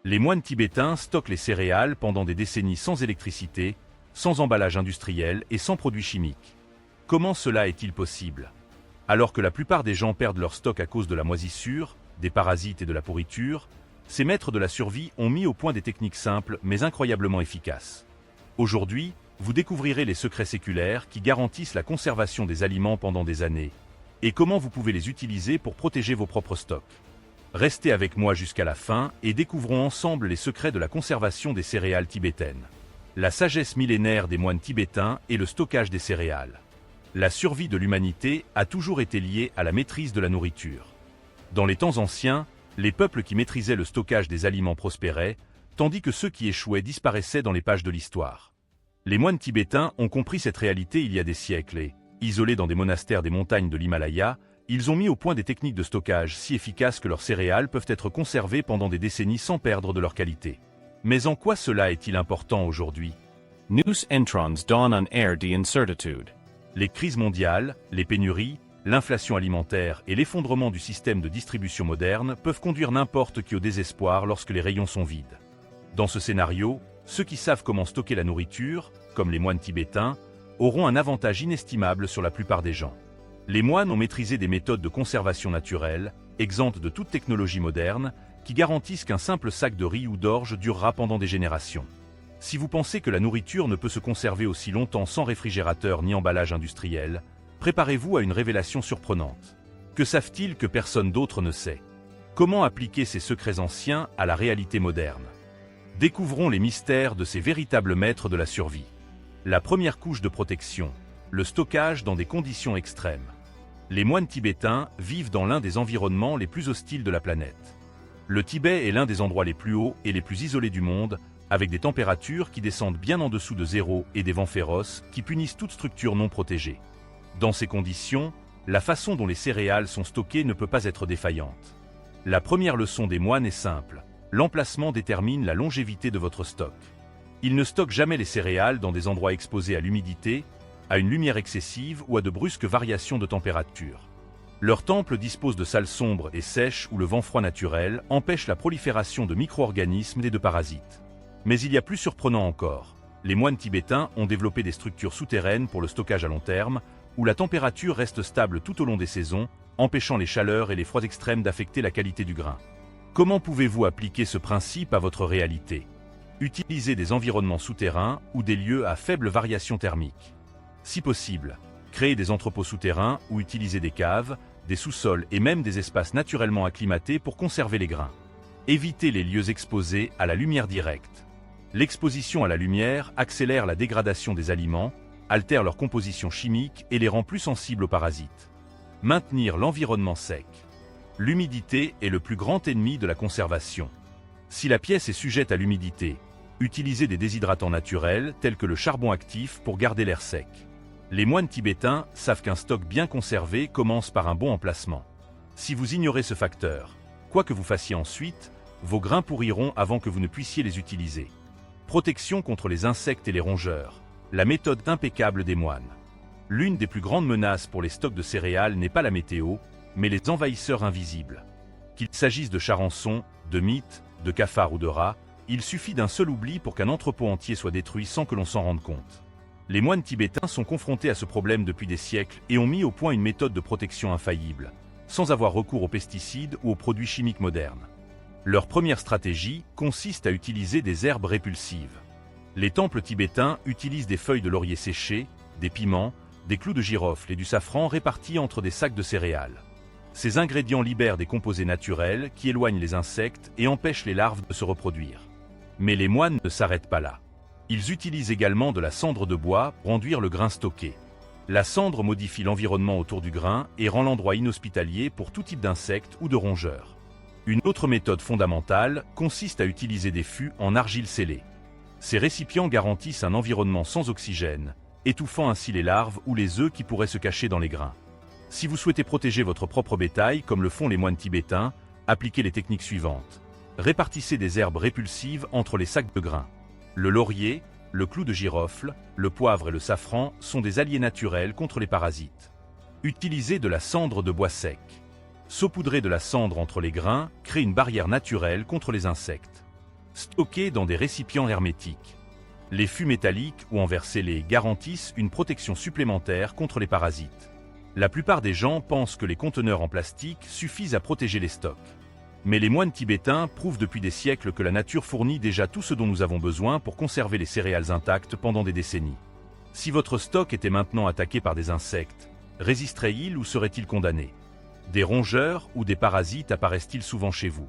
Les moines tibétains stockent les céréales pendant des décennies sans électricité, sans emballage industriel et sans produits chimiques. Comment cela est-il possible? Alors que la plupart des gens perdent leur stock à cause de la moisissure, des parasites et de la pourriture, ces maîtres de la survie ont mis au point des techniques simples mais incroyablement efficaces. Aujourd'hui, vous découvrirez les secrets séculaires qui garantissent la conservation des aliments pendant des années, et comment vous pouvez les utiliser pour protéger vos propres stocks. Restez avec moi jusqu'à la fin et découvrons ensemble les secrets de la conservation des céréales tibétaines. La sagesse millénaire des moines tibétains et le stockage des céréales. La survie de l'humanité a toujours été liée à la maîtrise de la nourriture. Dans les temps anciens, les peuples qui maîtrisaient le stockage des aliments prospéraient, tandis que ceux qui échouaient disparaissaient dans les pages de l'histoire. Les moines tibétains ont compris cette réalité il y a des siècles et, isolés dans des monastères des montagnes de l'Himalaya, ils ont mis au point des techniques de stockage si efficaces que leurs céréales peuvent être conservées pendant des décennies sans perdre de leur qualité. Mais en quoi cela est-il important aujourd'hui? Nous entrons dans une ère d'incertitude. Les crises mondiales, les pénuries, l'inflation alimentaire et l'effondrement du système de distribution moderne peuvent conduire n'importe qui au désespoir lorsque les rayons sont vides. Dans ce scénario, ceux qui savent comment stocker la nourriture, comme les moines tibétains, auront un avantage inestimable sur la plupart des gens. Les moines ont maîtrisé des méthodes de conservation naturelle, exemptes de toute technologie moderne, qui garantissent qu'un simple sac de riz ou d'orge durera pendant des générations. Si vous pensez que la nourriture ne peut se conserver aussi longtemps sans réfrigérateur ni emballage industriel, préparez-vous à une révélation surprenante. Que savent-ils que personne d'autre ne sait? Comment appliquer ces secrets anciens à la réalité moderne? Découvrons les mystères de ces véritables maîtres de la survie. La première couche de protection, le stockage dans des conditions extrêmes. Les moines tibétains vivent dans l'un des environnements les plus hostiles de la planète. Le Tibet est l'un des endroits les plus hauts et les plus isolés du monde, avec des températures qui descendent bien en dessous de zéro et des vents féroces qui punissent toute structure non protégée. Dans ces conditions, la façon dont les céréales sont stockées ne peut pas être défaillante. La première leçon des moines est simple. L'emplacement détermine la longévité de votre stock. Ils ne stockent jamais les céréales dans des endroits exposés à l'humidité, à une lumière excessive ou à de brusques variations de température. Leur temple dispose de salles sombres et sèches où le vent froid naturel empêche la prolifération de micro-organismes et de parasites. Mais il y a plus surprenant encore. Les moines tibétains ont développé des structures souterraines pour le stockage à long terme, où la température reste stable tout au long des saisons, empêchant les chaleurs et les froids extrêmes d'affecter la qualité du grain. Comment pouvez-vous appliquer ce principe à votre réalité? Utilisez des environnements souterrains ou des lieux à faible variation thermique. Si possible, créez des entrepôts souterrains ou utilisez des caves, des sous-sols et même des espaces naturellement acclimatés pour conserver les grains. Évitez les lieux exposés à la lumière directe. L'exposition à la lumière accélère la dégradation des aliments, altère leur composition chimique et les rend plus sensibles aux parasites. Maintenir l'environnement sec. L'humidité est le plus grand ennemi de la conservation. Si la pièce est sujette à l'humidité, utilisez des déshydratants naturels tels que le charbon actif pour garder l'air sec. Les moines tibétains savent qu'un stock bien conservé commence par un bon emplacement. Si vous ignorez ce facteur, quoi que vous fassiez ensuite, vos grains pourriront avant que vous ne puissiez les utiliser. Protection contre les insectes et les rongeurs. La méthode impeccable des moines. L'une des plus grandes menaces pour les stocks de céréales n'est pas la météo, mais les envahisseurs invisibles. Qu'il s'agisse de charançons, de mites, de cafards ou de rats, il suffit d'un seul oubli pour qu'un entrepôt entier soit détruit sans que l'on s'en rende compte. Les moines tibétains sont confrontés à ce problème depuis des siècles et ont mis au point une méthode de protection infaillible, sans avoir recours aux pesticides ou aux produits chimiques modernes. Leur première stratégie consiste à utiliser des herbes répulsives. Les temples tibétains utilisent des feuilles de laurier séchées, des piments, des clous de girofle et du safran répartis entre des sacs de céréales. Ces ingrédients libèrent des composés naturels qui éloignent les insectes et empêchent les larves de se reproduire. Mais les moines ne s'arrêtent pas là. Ils utilisent également de la cendre de bois pour enduire le grain stocké. La cendre modifie l'environnement autour du grain et rend l'endroit inhospitalier pour tout type d'insectes ou de rongeurs. Une autre méthode fondamentale consiste à utiliser des fûts en argile scellée. Ces récipients garantissent un environnement sans oxygène, étouffant ainsi les larves ou les œufs qui pourraient se cacher dans les grains. Si vous souhaitez protéger votre propre bétail comme le font les moines tibétains, appliquez les techniques suivantes. Répartissez des herbes répulsives entre les sacs de grains. Le laurier, le clou de girofle, le poivre et le safran sont des alliés naturels contre les parasites. Utilisez de la cendre de bois sec. Saupoudrer de la cendre entre les grains crée une barrière naturelle contre les insectes. Stockés dans des récipients hermétiques. Les fûts métalliques ou en verre scellé garantissent une protection supplémentaire contre les parasites. La plupart des gens pensent que les conteneurs en plastique suffisent à protéger les stocks. Mais les moines tibétains prouvent depuis des siècles que la nature fournit déjà tout ce dont nous avons besoin pour conserver les céréales intactes pendant des décennies. Si votre stock était maintenant attaqué par des insectes, résisterait-il ou serait-il condamné? Des rongeurs ou des parasites apparaissent-ils souvent chez vous?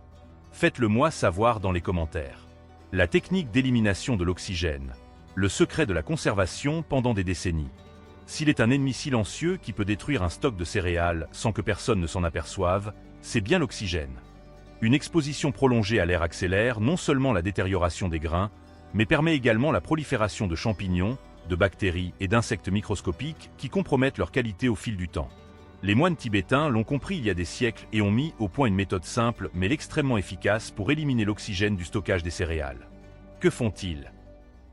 Faites-le moi savoir dans les commentaires. La technique d'élimination de l'oxygène, le secret de la conservation pendant des décennies. S'il est un ennemi silencieux qui peut détruire un stock de céréales sans que personne ne s'en aperçoive, c'est bien l'oxygène. Une exposition prolongée à l'air accélère non seulement la détérioration des grains, mais permet également la prolifération de champignons, de bactéries et d'insectes microscopiques qui compromettent leur qualité au fil du temps. Les moines tibétains l'ont compris il y a des siècles et ont mis au point une méthode simple mais extrêmement efficace pour éliminer l'oxygène du stockage des céréales. Que font-ils?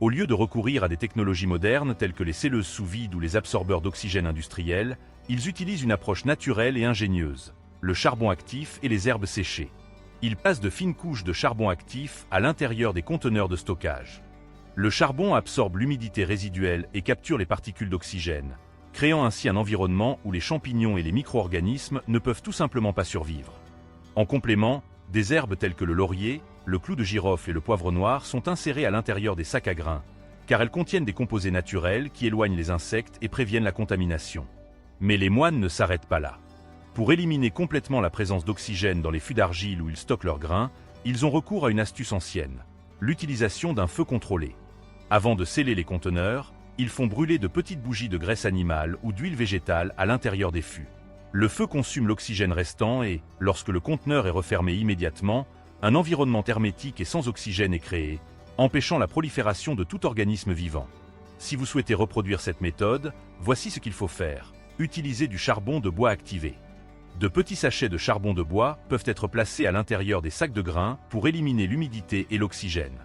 Au lieu de recourir à des technologies modernes telles que les scelleuses sous vide ou les absorbeurs d'oxygène industriels, ils utilisent une approche naturelle et ingénieuse, le charbon actif et les herbes séchées. Ils passent de fines couches de charbon actif à l'intérieur des conteneurs de stockage. Le charbon absorbe l'humidité résiduelle et capture les particules d'oxygène, créant ainsi un environnement où les champignons et les micro-organismes ne peuvent tout simplement pas survivre. En complément, des herbes telles que le laurier, le clou de girofle et le poivre noir sont insérées à l'intérieur des sacs à grains, car elles contiennent des composés naturels qui éloignent les insectes et préviennent la contamination. Mais les moines ne s'arrêtent pas là. Pour éliminer complètement la présence d'oxygène dans les fûts d'argile où ils stockent leurs grains, ils ont recours à une astuce ancienne, l'utilisation d'un feu contrôlé. Avant de sceller les conteneurs, ils font brûler de petites bougies de graisse animale ou d'huile végétale à l'intérieur des fûts. Le feu consume l'oxygène restant et, lorsque le conteneur est refermé immédiatement, un environnement hermétique et sans oxygène est créé, empêchant la prolifération de tout organisme vivant. Si vous souhaitez reproduire cette méthode, voici ce qu'il faut faire. Utilisez du charbon de bois activé. De petits sachets de charbon de bois peuvent être placés à l'intérieur des sacs de grains pour éliminer l'humidité et l'oxygène.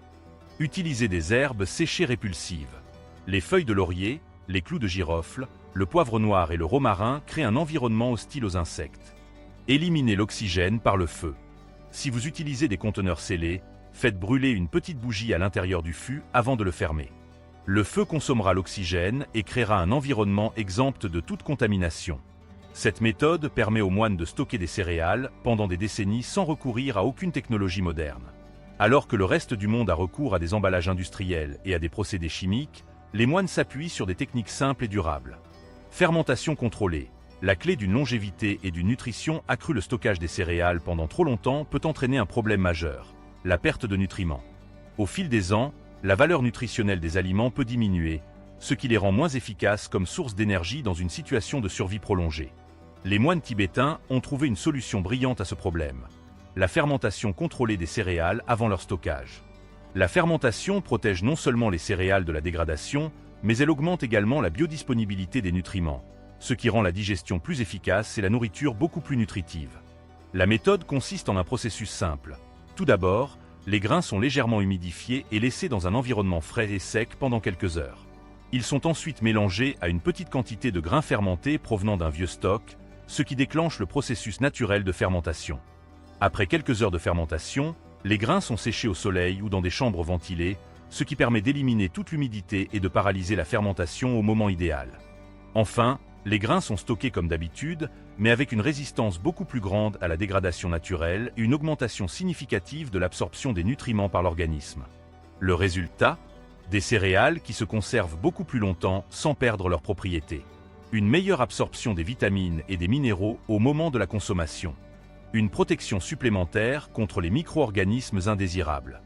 Utilisez des herbes séchées répulsives. Les feuilles de laurier, les clous de girofle, le poivre noir et le romarin créent un environnement hostile aux insectes. Éliminez l'oxygène par le feu. Si vous utilisez des conteneurs scellés, faites brûler une petite bougie à l'intérieur du fût avant de le fermer. Le feu consommera l'oxygène et créera un environnement exempt de toute contamination. Cette méthode permet aux moines de stocker des céréales pendant des décennies sans recourir à aucune technologie moderne. Alors que le reste du monde a recours à des emballages industriels et à des procédés chimiques, les moines s'appuient sur des techniques simples et durables. Fermentation contrôlée. La clé d'une longévité et d'une nutrition accrue. Le stockage des céréales pendant trop longtemps peut entraîner un problème majeur, la perte de nutriments. Au fil des ans, la valeur nutritionnelle des aliments peut diminuer, ce qui les rend moins efficaces comme source d'énergie dans une situation de survie prolongée. Les moines tibétains ont trouvé une solution brillante à ce problème. La fermentation contrôlée des céréales avant leur stockage. La fermentation protège non seulement les céréales de la dégradation, mais elle augmente également la biodisponibilité des nutriments, ce qui rend la digestion plus efficace et la nourriture beaucoup plus nutritive. La méthode consiste en un processus simple. Tout d'abord, les grains sont légèrement humidifiés et laissés dans un environnement frais et sec pendant quelques heures. Ils sont ensuite mélangés à une petite quantité de grains fermentés provenant d'un vieux stock, ce qui déclenche le processus naturel de fermentation. Après quelques heures de fermentation, les grains sont séchés au soleil ou dans des chambres ventilées, ce qui permet d'éliminer toute l'humidité et de paralyser la fermentation au moment idéal. Enfin, les grains sont stockés comme d'habitude, mais avec une résistance beaucoup plus grande à la dégradation naturelle et une augmentation significative de l'absorption des nutriments par l'organisme. Le résultat? Des céréales qui se conservent beaucoup plus longtemps sans perdre leurs propriétés. Une meilleure absorption des vitamines et des minéraux au moment de la consommation. Une protection supplémentaire contre les micro-organismes indésirables.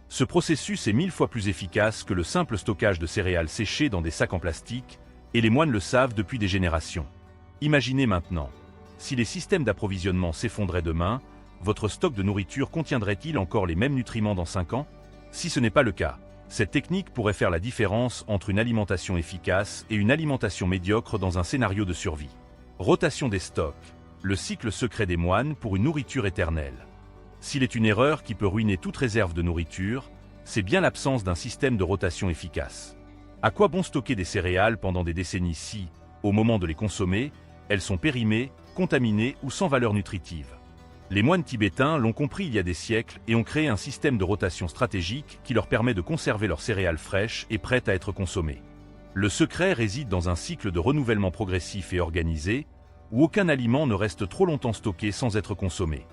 Ce processus est 1000 fois plus efficace que le simple stockage de céréales séchées dans des sacs en plastique, et les moines le savent depuis des générations. Imaginez maintenant, si les systèmes d'approvisionnement s'effondraient demain, votre stock de nourriture contiendrait-il encore les mêmes nutriments dans 5 ans? Si ce n'est pas le cas, cette technique pourrait faire la différence entre une alimentation efficace et une alimentation médiocre dans un scénario de survie. Rotation des stocks, le cycle secret des moines pour une nourriture éternelle. S'il est une erreur qui peut ruiner toute réserve de nourriture, c'est bien l'absence d'un système de rotation efficace. À quoi bon stocker des céréales pendant des décennies si, au moment de les consommer, elles sont périmées, contaminées ou sans valeur nutritive? Les moines tibétains l'ont compris il y a des siècles et ont créé un système de rotation stratégique qui leur permet de conserver leurs céréales fraîches et prêtes à être consommées. Le secret réside dans un cycle de renouvellement progressif et organisé, où aucun aliment ne reste trop longtemps stocké sans être consommé.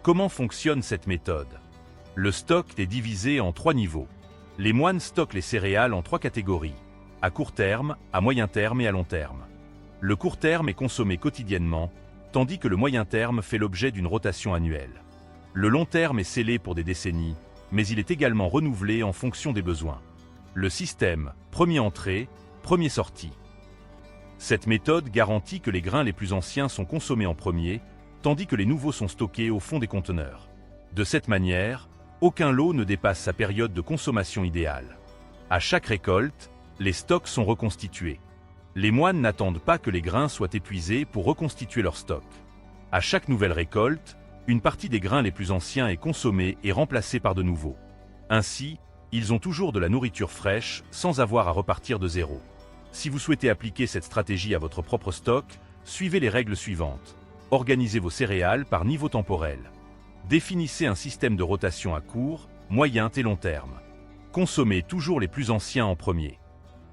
Comment fonctionne cette méthode? Le stock est divisé en 3 niveaux. Les moines stockent les céréales en 3 catégories: à court terme, à moyen terme et à long terme. Le court terme est consommé quotidiennement, tandis que le moyen terme fait l'objet d'une rotation annuelle. Le long terme est scellé pour des décennies, mais il est également renouvelé en fonction des besoins. Le système premier entrée, premier sorti. Cette méthode garantit que les grains les plus anciens sont consommés en premier, tandis que les nouveaux sont stockés au fond des conteneurs. De cette manière, aucun lot ne dépasse sa période de consommation idéale. À chaque récolte, les stocks sont reconstitués. Les moines n'attendent pas que les grains soient épuisés pour reconstituer leur stock. À chaque nouvelle récolte, une partie des grains les plus anciens est consommée et remplacée par de nouveaux. Ainsi, ils ont toujours de la nourriture fraîche sans avoir à repartir de zéro. Si vous souhaitez appliquer cette stratégie à votre propre stock, suivez les règles suivantes. Organisez vos céréales par niveau temporel. Définissez un système de rotation à court, moyen et long terme. Consommez toujours les plus anciens en premier.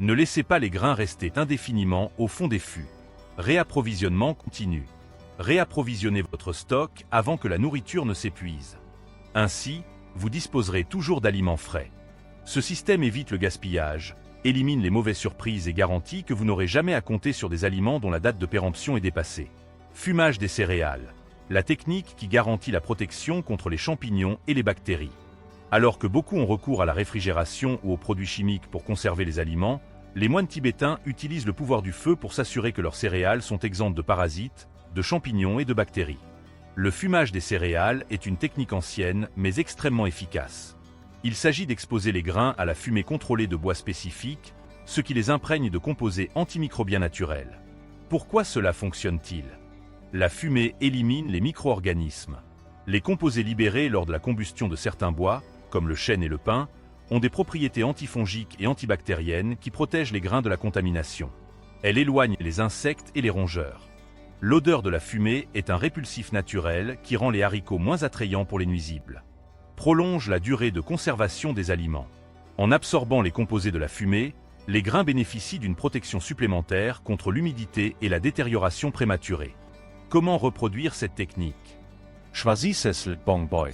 Ne laissez pas les grains rester indéfiniment au fond des fûts. Réapprovisionnement continu. Réapprovisionnez votre stock avant que la nourriture ne s'épuise. Ainsi, vous disposerez toujours d'aliments frais. Ce système évite le gaspillage, élimine les mauvaises surprises et garantit que vous n'aurez jamais à compter sur des aliments dont la date de péremption est dépassée. Fumage des céréales. La technique qui garantit la protection contre les champignons et les bactéries. Alors que beaucoup ont recours à la réfrigération ou aux produits chimiques pour conserver les aliments, les moines tibétains utilisent le pouvoir du feu pour s'assurer que leurs céréales sont exemptes de parasites, de champignons et de bactéries. Le fumage des céréales est une technique ancienne mais extrêmement efficace. Il s'agit d'exposer les grains à la fumée contrôlée de bois spécifiques, ce qui les imprègne de composés antimicrobiens naturels. Pourquoi cela fonctionne-t-il? La fumée élimine les micro-organismes. Les composés libérés lors de la combustion de certains bois, comme le chêne et le pin, ont des propriétés antifongiques et antibactériennes qui protègent les grains de la contamination. Elle éloigne les insectes et les rongeurs. L'odeur de la fumée est un répulsif naturel qui rend les haricots moins attrayants pour les nuisibles. Prolonge la durée de conservation des aliments. En absorbant les composés de la fumée, les grains bénéficient d'une protection supplémentaire contre l'humidité et la détérioration prématurée. Comment reproduire cette technique? Choisissez le bon bois.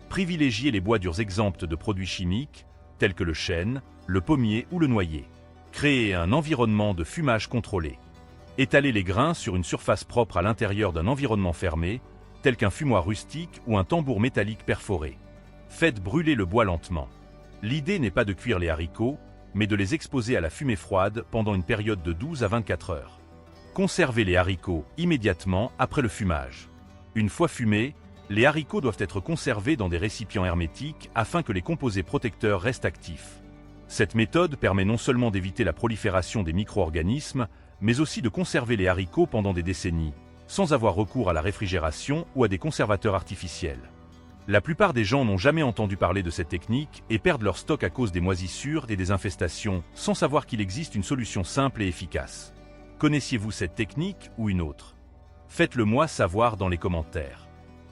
Privilégiez les bois durs exempts de produits chimiques, tels que le chêne, le pommier ou le noyer. Créez un environnement de fumage contrôlé. Étalez les grains sur une surface propre à l'intérieur d'un environnement fermé, tel qu'un fumoir rustique ou un tambour métallique perforé. Faites brûler le bois lentement. L'idée n'est pas de cuire les haricots, mais de les exposer à la fumée froide pendant une période de 12 à 24 heures. Conservez les haricots immédiatement après le fumage. Une fois fumés, les haricots doivent être conservés dans des récipients hermétiques afin que les composés protecteurs restent actifs. Cette méthode permet non seulement d'éviter la prolifération des micro-organismes, mais aussi de conserver les haricots pendant des décennies, sans avoir recours à la réfrigération ou à des conservateurs artificiels. La plupart des gens n'ont jamais entendu parler de cette technique et perdent leur stock à cause des moisissures et des infestations, sans savoir qu'il existe une solution simple et efficace. Connaissiez-vous cette technique ou une autre? Faites-le moi savoir dans les commentaires.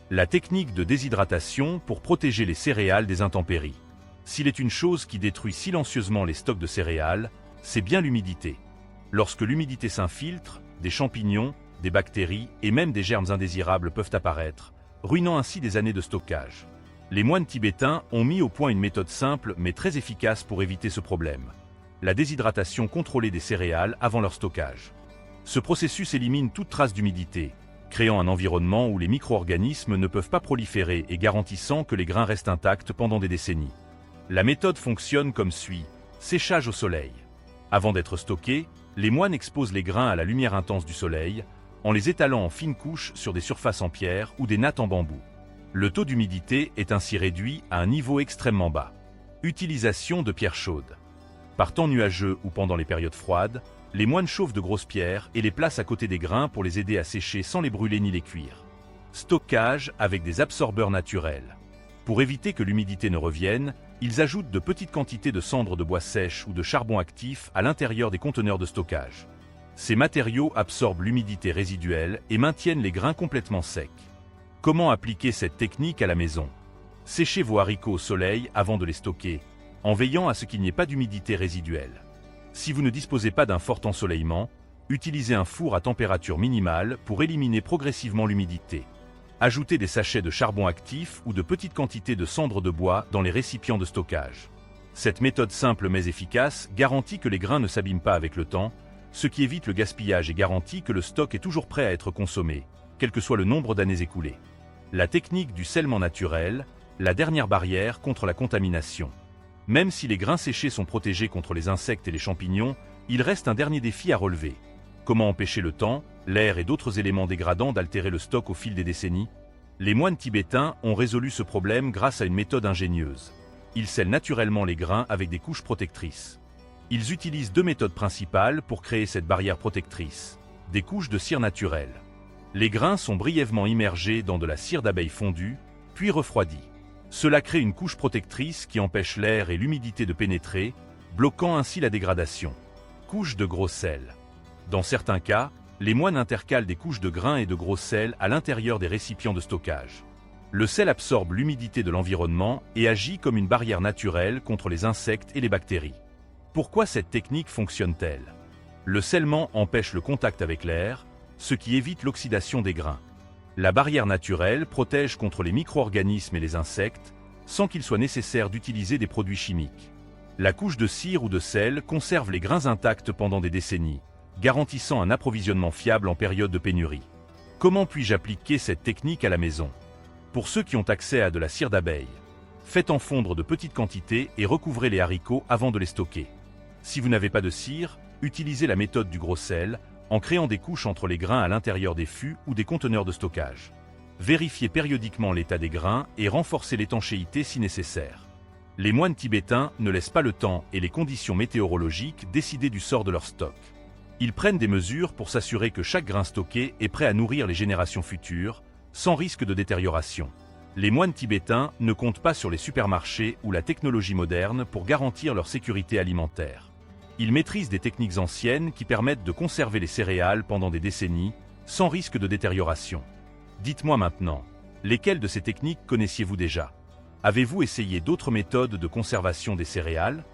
La technique de déshydratation pour protéger les céréales des intempéries. S'il est une chose qui détruit silencieusement les stocks de céréales, c'est bien l'humidité. Lorsque l'humidité s'infiltre, des champignons, des bactéries et même des germes indésirables peuvent apparaître, ruinant ainsi des années de stockage. Les moines tibétains ont mis au point une méthode simple mais très efficace pour éviter ce problème. La déshydratation contrôlée des céréales avant leur stockage. Ce processus élimine toute trace d'humidité, créant un environnement où les micro-organismes ne peuvent pas proliférer et garantissant que les grains restent intacts pendant des décennies. La méthode fonctionne comme suit. Séchage au soleil. Avant d'être stockés, les moines exposent les grains à la lumière intense du soleil, en les étalant en fines couches sur des surfaces en pierre ou des nattes en bambou. Le taux d'humidité est ainsi réduit à un niveau extrêmement bas. Utilisation de pierres chaudes. Par temps nuageux ou pendant les périodes froides, les moines chauffent de grosses pierres et les placent à côté des grains pour les aider à sécher sans les brûler ni les cuire. Stockage avec des absorbeurs naturels. Pour éviter que l'humidité ne revienne, ils ajoutent de petites quantités de cendres de bois sèches ou de charbon actif à l'intérieur des conteneurs de stockage. Ces matériaux absorbent l'humidité résiduelle et maintiennent les grains complètement secs. Comment appliquer cette technique à la maison? Séchez vos haricots au soleil avant de les stocker, en veillant à ce qu'il n'y ait pas d'humidité résiduelle. Si vous ne disposez pas d'un fort ensoleillement, utilisez un four à température minimale pour éliminer progressivement l'humidité. Ajoutez des sachets de charbon actif ou de petites quantités de cendres de bois dans les récipients de stockage. Cette méthode simple mais efficace garantit que les grains ne s'abîment pas avec le temps, ce qui évite le gaspillage et garantit que le stock est toujours prêt à être consommé, quel que soit le nombre d'années écoulées. La technique du scellement naturel, la dernière barrière contre la contamination. Même si les grains séchés sont protégés contre les insectes et les champignons, il reste un dernier défi à relever. Comment empêcher le temps, l'air et d'autres éléments dégradants d'altérer le stock au fil des décennies? Les moines tibétains ont résolu ce problème grâce à une méthode ingénieuse. Ils scellent naturellement les grains avec des couches protectrices. Ils utilisent deux méthodes principales pour créer cette barrière protectrice. Des couches de cire naturelle. Les grains sont brièvement immergés dans de la cire d'abeille fondue, puis refroidis. Cela crée une couche protectrice qui empêche l'air et l'humidité de pénétrer, bloquant ainsi la dégradation. Couche de gros sel. Dans certains cas, les moines intercalent des couches de grains et de gros sel à l'intérieur des récipients de stockage. Le sel absorbe l'humidité de l'environnement et agit comme une barrière naturelle contre les insectes et les bactéries. Pourquoi cette technique fonctionne-t-elle? Le scellement empêche le contact avec l'air, ce qui évite l'oxydation des grains. La barrière naturelle protège contre les micro-organismes et les insectes, sans qu'il soit nécessaire d'utiliser des produits chimiques. La couche de cire ou de sel conserve les grains intacts pendant des décennies, garantissant un approvisionnement fiable en période de pénurie. Comment puis-je appliquer cette technique à la maison? Pour ceux qui ont accès à de la cire d'abeille, faites en fondre de petites quantités et recouvrez les haricots avant de les stocker. Si vous n'avez pas de cire, utilisez la méthode du gros sel, en créant des couches entre les grains à l'intérieur des fûts ou des conteneurs de stockage. Vérifiez périodiquement l'état des grains et renforcez l'étanchéité si nécessaire. Les moines tibétains ne laissent pas le temps et les conditions météorologiques décider du sort de leur stock. Ils prennent des mesures pour s'assurer que chaque grain stocké est prêt à nourrir les générations futures, sans risque de détérioration. Les moines tibétains ne comptent pas sur les supermarchés ou la technologie moderne pour garantir leur sécurité alimentaire. Ils maîtrisent des techniques anciennes qui permettent de conserver les céréales pendant des décennies, sans risque de détérioration. Dites-moi maintenant, lesquelles de ces techniques connaissiez-vous déjà? Avez-vous essayé d'autres méthodes de conservation des céréales?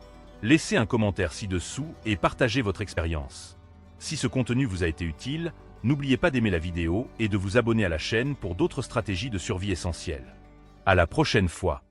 Laissez un commentaire ci-dessous et partagez votre expérience. Si ce contenu vous a été utile, n'oubliez pas d'aimer la vidéo et de vous abonner à la chaîne pour d'autres stratégies de survie essentielles. À la prochaine fois.